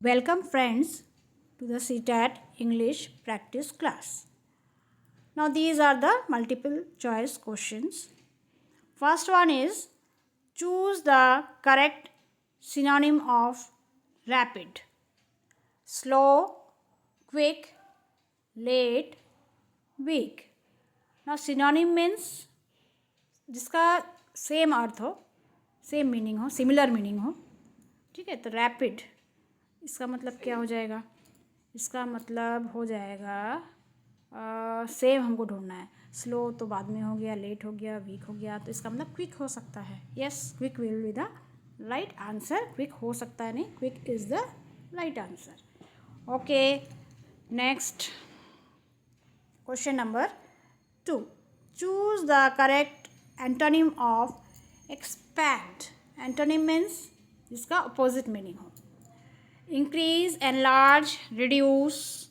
Welcome friends to the CTAT English practice class. Now these are the multiple choice questions. First one is choose the correct synonym of rapid. Slow, quick, late, weak. Now synonym means जिसका same अर्थ हो, same meaning हो, similar meaning हो. ठीक है, तो rapid इसका मतलब क्या हो जाएगा? इसका मतलब हो जाएगा सेम हमको ढूंढना है. स्लो तो बाद में हो गया, लेट हो गया, वीक हो गया, तो इसका मतलब क्विक हो सकता है. Yes, quick will be the right answer. Quick हो सकता है नहीं, quick is the right answer. Okay, next question number 2. Choose the correct antonym of expand. Antonym means जिसका अपोजिट मीनिंग हो. Increase, enlarge, reduce,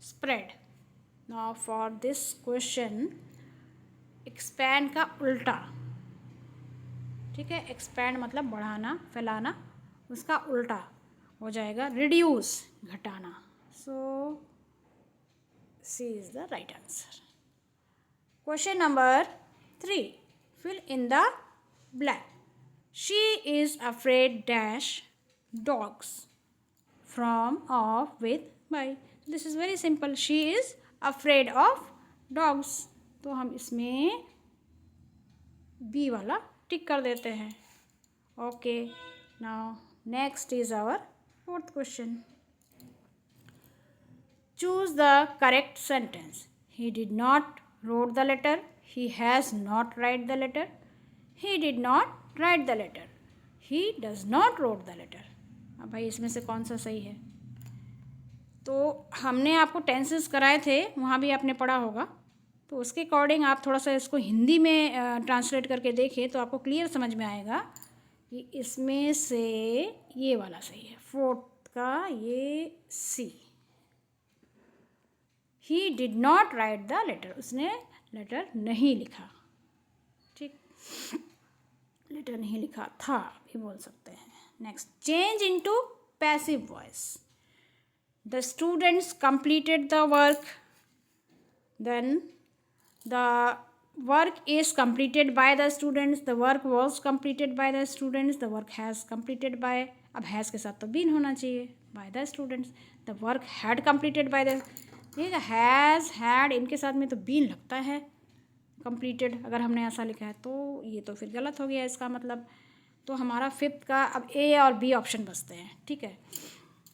spread. Now for this question, expand का उल्टा. ठीक है, expand मतलब बढ़ाना, फैलाना, उसका उल्टा हो जाएगा reduce, घटाना. So C is the right answer. Question number 3. Fill in the blank. She is afraid dash dogs. From, of, with, by. This is very simple. She is afraid of dogs. तो हम इसमें B वाला टिक कर देते हैं. Okay, now next is our fourth question. Choose the correct sentence. He did not wrote the letter. He has not write the letter. He did not write the letter. He does not wrote the letter. अब भाई इसमें से कौन सा सही है? तो हमने आपको टेंसेस कराए थे, वहाँ भी आपने पढ़ा होगा, तो उसके अकॉर्डिंग आप थोड़ा सा इसको हिंदी में ट्रांसलेट करके देखिए तो आपको क्लियर समझ में आएगा कि इसमें से ये वाला सही है. फोर्थ का ये C. He did not write the letter. उसने लेटर नहीं लिखा. ठीक, लेटर नहीं लिखा था भी बोल सकते हैं. Next, change into passive voice. The students completed the work. Then the work is completed by the students. The work was completed by the students. The work has completed by. अब has के साथ तो been होना चाहिए. By the students. The work had completed by the. ठीक है, has, had इनके साथ में तो been लगता है. completed अगर हमने ऐसा लिखा है तो ये तो फिर गलत हो गया इसका मतलब. तो हमारा फिफ्थ का अब ए और बी ऑप्शन बचते हैं. ठीक है,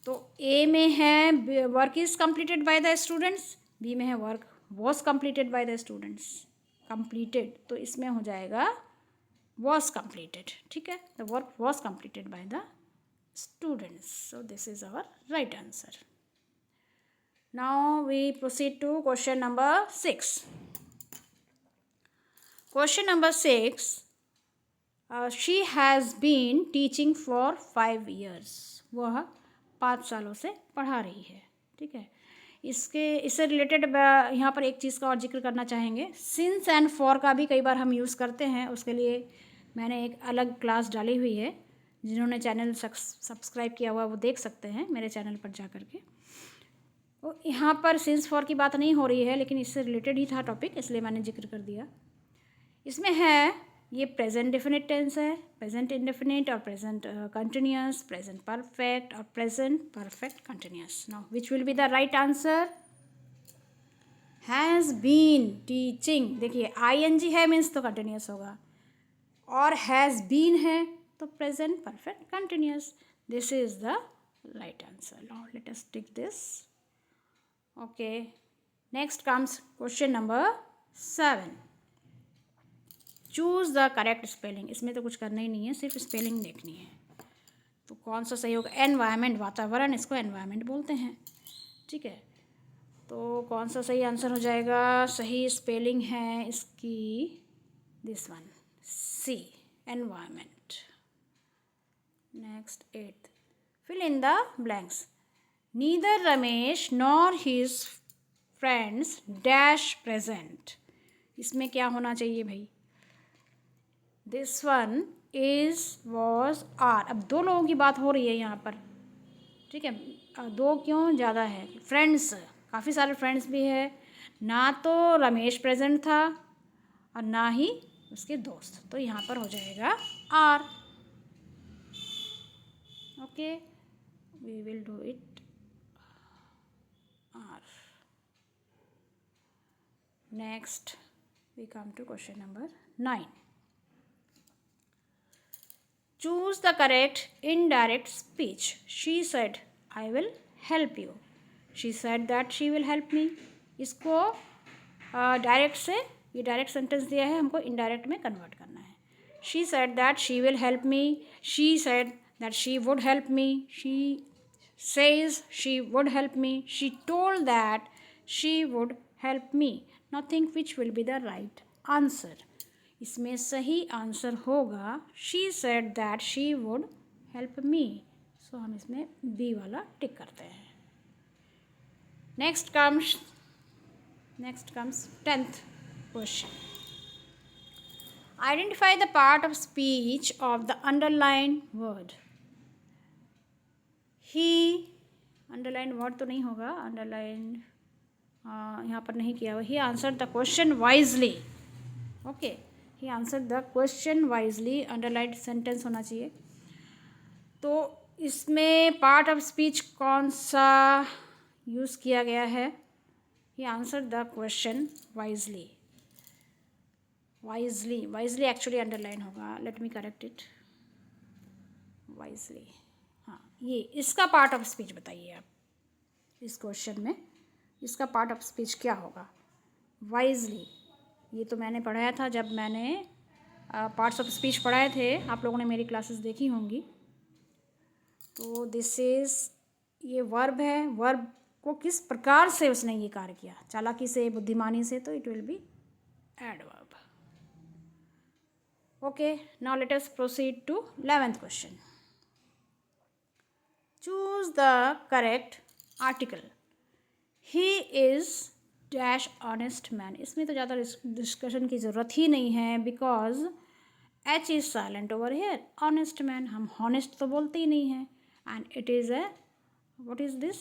तो ए में है work is completed by the students. B में है work was completed by the students. Completed तो इसमें हो जाएगा वॉज कंप्लीटेड. ठीक है, the work was completed by the students. So this is our right answer. Now we proceed to question number 6. Question number 6. She has been teaching for 5 years. वह 5 सालों से पढ़ा रही है. ठीक है, इससे रिलेटेड यहाँ पर एक चीज़ का और जिक्र करना चाहेंगे. सिंस एंड फॉर का भी कई बार हम यूज़ करते हैं. उसके लिए मैंने एक अलग क्लास डाली हुई है. जिन्होंने चैनल सब्सक्राइब किया हुआ वो देख सकते हैं मेरे चैनल पर जा कर के. तो यहाँ पर सिंस फॉर की बात नहीं हो रही है, लेकिन इससे रिलेटेड ही था टॉपिक, इसलिए मैंने जिक्र कर दिया. इसमें है ये प्रेजेंट डेफिनेट टेंस है, प्रेजेंट इंडेफिनिट और प्रेजेंट कंटिन्यूस, प्रेजेंट परफेक्ट और present perfect continuous. Now which will be the right answer? Has been teaching. देखिए आईएनजी है मीन्स तो कंटिन्यूस होगा, और हैज़ बीन है तो present perfect continuous. This is the right answer. Now let us tick this. Okay, next comes question number 7. Choose the correct spelling. इसमें तो कुछ करना ही नहीं है, सिर्फ स्पेलिंग देखनी है. तो कौन सा सही होगा? एनवायरनमेंट, वातावरण, इसको एनवायरनमेंट बोलते हैं. ठीक है, तो कौन सा सही आंसर हो जाएगा? सही स्पेलिंग है इसकी this one, C, environment. Next 8. Fill in the blanks. Neither Ramesh nor his friends dash present. इसमें क्या होना चाहिए भाई? This one is, was, are. अब 2 लोगों की बात हो रही है यहाँ पर. ठीक है, दो क्यों, ज़्यादा है, फ्रेंड्स, काफ़ी सारे फ्रेंड्स भी है, ना तो रमेश प्रेजेंट था और ना ही उसके दोस्त, तो यहाँ पर हो जाएगा are. Okay, we will do it are. Next we come to question number 9. Choose the correct indirect speech. She said, I will help you. She said that she will help me. इसको direct से, ये direct sentence दिया है, हमको indirect में convert करना है. She said that she will help me. She said that she would help me. She says she would help me. She told that she would help me. Now think which will be the right answer. इसमें सही answer होगा she said that she would help me. So हम इसमें B वाला tick करते हैं. Next comes 10th question. Identify the part of speech of the underline word. He, underline word तो नहीं होगा, अंडरलाइन यहाँ पर नहीं किया हुआ. He answer the question wisely. Okay, he answer the question wisely, underline sentence होना चाहिए. तो इसमें पार्ट ऑफ स्पीच कौन सा यूज़ किया गया है? He answer the question wisely. Wisely actually underline होगा. Let me correct it. Wisely, हाँ, ये इसका पार्ट ऑफ स्पीच बताइए आप. इस क्वेश्चन में इसका पार्ट ऑफ स्पीच क्या होगा? वाइजली. ये तो मैंने पढ़ाया था जब मैंने पार्ट्स ऑफ स्पीच पढ़ाए थे, आप लोगों ने मेरी क्लासेस देखी होंगी. तो दिस इज़, ये वर्ब है. वर्ब को किस प्रकार से उसने ये कार्य किया, चालाकी से, बुद्धिमानी से, तो it will be adverb. Okay, now let us proceed to 11th question. Choose the correct article. He is dash honest man. इसमें तो ज़्यादा डिस्कशन की ज़रूरत ही नहीं है, because H is silent over here. Honest man, हम हॉनेस्ट तो बोलते ही नहीं हैं. And it is A, what is this,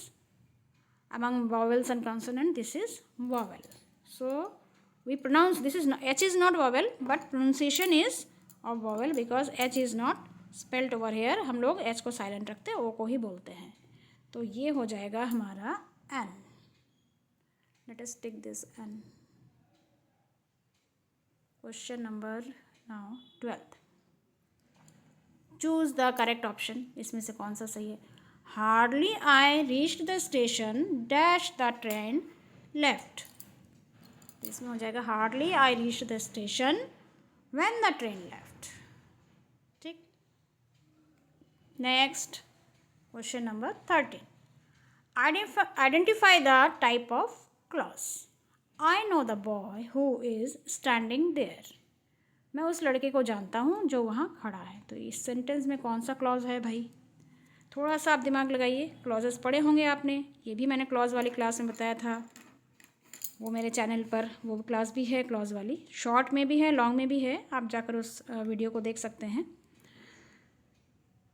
among vowels and consonant, this is vowel. So we pronounce, this is H is not vowel but pronunciation is of vowel, because H is not spelled over here. हम लोग H को silent रखते हैं, ओ को ही बोलते हैं. तो ये हो जाएगा हमारा N. Let us take this and question number now 12th. Choose the correct option. इसमें से कौन सा सही है? Hardly I reached the station dash the train left. इसमें हो जाएगा hardly I reached the station when the train left. ठीक. Next question number 13. Identify the type of clause. I know the boy who is standing there. मैं उस लड़के को जानता हूँ जो वहाँ खड़ा है. तो इस सेंटेंस में कौन सा क्लॉज है भाई? थोड़ा सा आप दिमाग लगाइए. क्लॉजेस पढ़े होंगे आपने, ये भी मैंने क्लॉज वाली क्लास में बताया था. वो मेरे चैनल पर वो क्लास भी है, क्लॉज वाली. शॉर्ट में भी है, लॉन्ग में भी है, आप जाकर उस वीडियो को देख सकते हैं.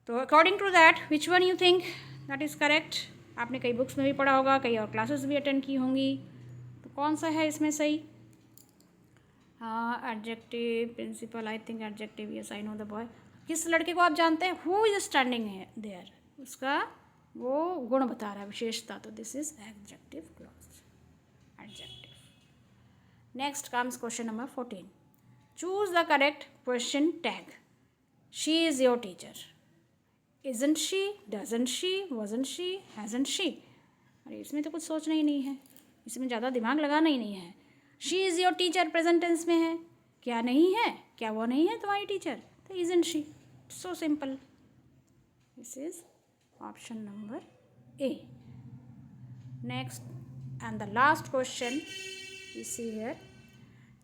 तो according to that which one you think that is correct? आपने कई बुक्स में भी पढ़ा होगा, कई और क्लासेस भी अटेंड की होंगी. तो कौन सा है इसमें सही? हाँ, adjective, principal, I think adjective. Yes, I know the boy. किस लड़के को आप जानते हैं? हु इज स्टैंडिंग देयर, उसका वो गुण बता रहा है, विशेषता. तो this is adjective clause. Adjective. Next comes question number 14. Choose the correct question tag. She is your teacher. Isn't she? Doesn't she? Wasn't she? Hasn't she? अरे इसमें तो कुछ सोचना ही नहीं है, इसमें ज़्यादा दिमाग लगाना ही नहीं है. She is your teacher present tense में है. क्या नहीं है? क्या वो नहीं है तुम्हारी टीचर? तो isn't she? So simple. This is option number A. Next and the last question you see here.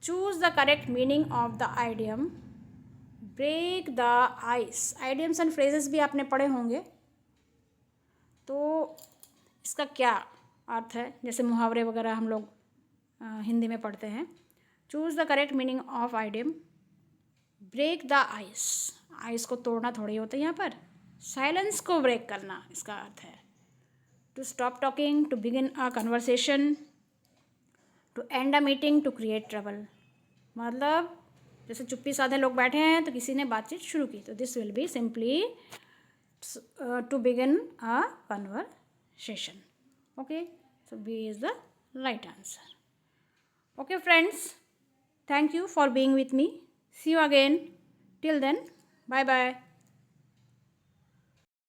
Choose the correct meaning of the idiom break the ice. Idioms and phrases भी आपने पढ़े होंगे. तो इसका क्या अर्थ है? जैसे मुहावरे वगैरह हम लोग हिंदी में पढ़ते हैं. Choose the correct meaning of idiom break the ice. Ice को तोड़ना थोड़ी होता है यहाँ पर, साइलेंस को ब्रेक करना इसका अर्थ है. to stop talking, to begin a conversation, to end a meeting, to create trouble. मतलब जैसे चुप्पी साधे लोग बैठे हैं तो किसी ने बातचीत शुरू की, तो this will be simply to begin a conversation. Okay, so B is the right answer. Okay friends, thank you for being with me. See you again. Till then, bye bye.